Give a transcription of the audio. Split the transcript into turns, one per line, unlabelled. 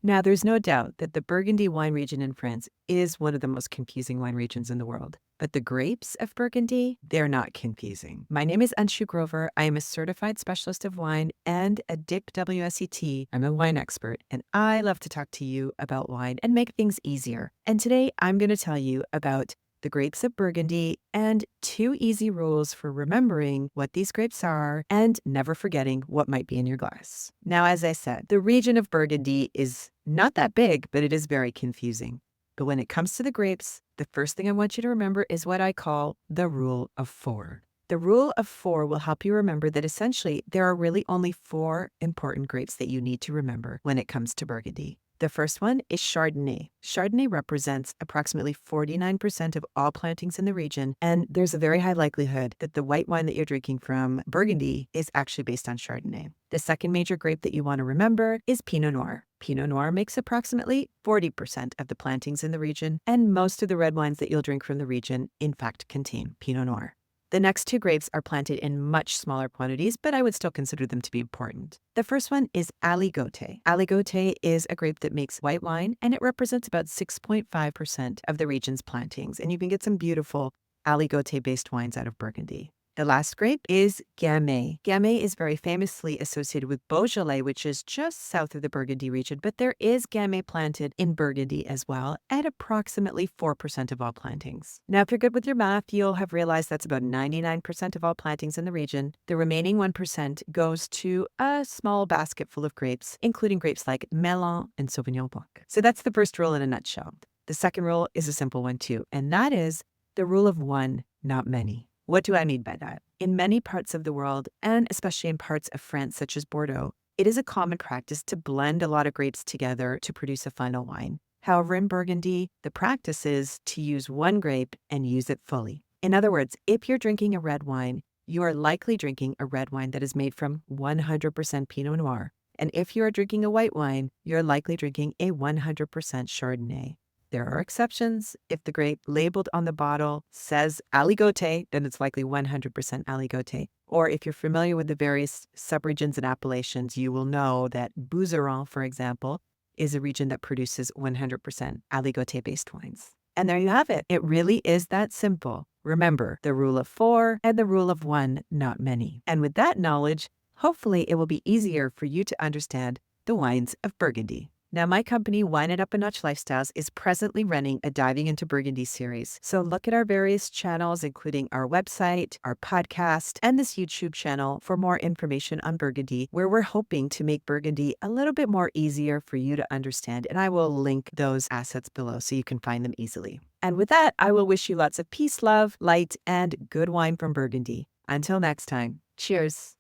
Now, there's no doubt that the Burgundy wine region in France is one of the most confusing wine regions in the world. But the grapes of Burgundy, they're not confusing. My name is Anshu Grover. I am a certified specialist of wine and a DIP WSET. I'm a wine expert, and I love to talk to you about wine and make things easier. And today I'm going to tell you about the grapes of Burgundy and 2 easy rules for remembering what these grapes are and never forgetting what might be in your glass. Now, as I said, the region of Burgundy is not that big, but it is very confusing. But when it comes to the grapes, the first thing I want you to remember is what I call the rule of 4. The rule of 4 will help you remember that essentially there are really only 4 important grapes that you need to remember when it comes to Burgundy. The first one is Chardonnay. Chardonnay represents approximately 49% of all plantings in the region, and there's a very high likelihood that the white wine that you're drinking from Burgundy is actually based on Chardonnay. The second major grape that you want to remember is Pinot Noir. Pinot Noir makes approximately 40% of the plantings in the region, and most of the red wines that you'll drink from the region, in fact, contain Pinot Noir. The next 2 grapes are planted in much smaller quantities, but I would still consider them to be important. The first one is Aligoté. Aligoté is a grape that makes white wine, and it represents about 6.5% of the region's plantings, and you can get some beautiful Aligoté-based wines out of Burgundy. The last grape is Gamay. Gamay is very famously associated with Beaujolais, which is just south of the Burgundy region, but there is Gamay planted in Burgundy as well at approximately 4% of all plantings. Now, if you're good with your math, you'll have realized that's about 99% of all plantings in the region. The remaining 1% goes to a small basket full of grapes, including grapes like Melon and Sauvignon Blanc. So that's the first rule in a nutshell. The second rule is a simple one too, and that is the rule of 1, not many. What do I mean by that? In many parts of the world, and especially in parts of France such as Bordeaux, it is a common practice to blend a lot of grapes together to produce a final wine. However, in Burgundy, the practice is to use one grape and use it fully. In other words, if you're drinking a red wine, you are likely drinking a red wine that is made from 100% Pinot Noir. And if you are drinking a white wine, you're likely drinking a 100% Chardonnay. There are exceptions. If the grape labeled on the bottle says Aligoté, then it's likely 100% Aligoté. Or if you're familiar with the various subregions and appellations, you will know that Bouzeron, for example, is a region that produces 100% Aligoté-based wines. And there you have it. It really is that simple. Remember, the rule of 4 and the rule of 1, not many. And with that knowledge, hopefully it will be easier for you to understand the wines of Burgundy. Now, my company, Wine It Up a Notch Lifestyles, is presently running a Diving into Burgundy series. So look at our various channels, including our website, our podcast, and this YouTube channel for more information on Burgundy, where we're hoping to make Burgundy a little bit more easier for you to understand. And I will link those assets below so you can find them easily. And with that, I will wish you lots of peace, love, light, and good wine from Burgundy. Until next time, cheers.